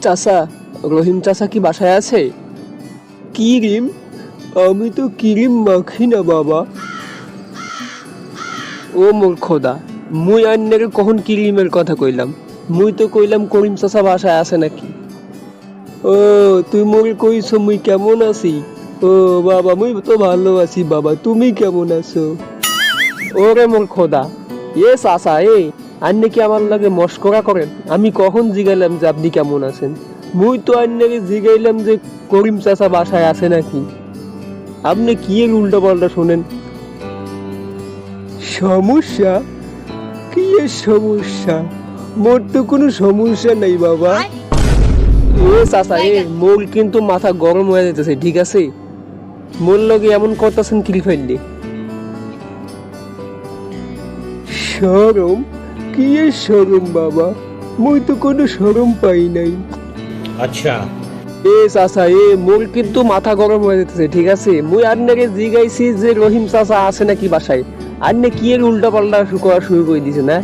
চাচা, রহিম চাচা কি বাসায় আছে? কিরিম? আমি তো কিরিম মাখি না বাবা। ও মোর খোদা, মুই আন্নের কখন কিরিমের কথা কইলাম? মুই তো কইলাম করিম চাচা বাসায় আছে নাকি। ও, তুই মোরে কইছো মুই কেমন আছি? ও বাবা, মুই তো ভালো আছি বাবা, তুমি কেমন আছো? ওরে মোর খোদা, এ চাচা আন্নে কি আমার লাগে মস্করা করেন? আমি কখন জিগাইলাম যে আপনি কেমন আছেন? মুই তো আন্নাকে জিগাইলাম যে করিম চাচা বাসায় আছে নাকি। আপনি কি এর উল্টা পাল্টা শোনেন? সমস্যা? কি এর সমস্যা? মোর তো কোনো সমস্যা নাই বাবা। এ চাচা মোর কিন্তু মাথা গরম হয়ে যেতেছে, ঠিক আছে? মোর লগে এমন করতেছেন কিল ফেললি। শরম? কি এর শরম বাবা? মুই তো কোনো শরম পাই নাই। আচ্ছা। চাচা মোর কিন্তু মাথা গরম হয়ে যেতেছে, ঠিক আছে? মুই আন্নাকে জিগাইছি যে রহিম চাচা আছে নাকি বাসায়। আন্নে কি এর উল্টা পাল্টা করা শুরু করে দিছে না?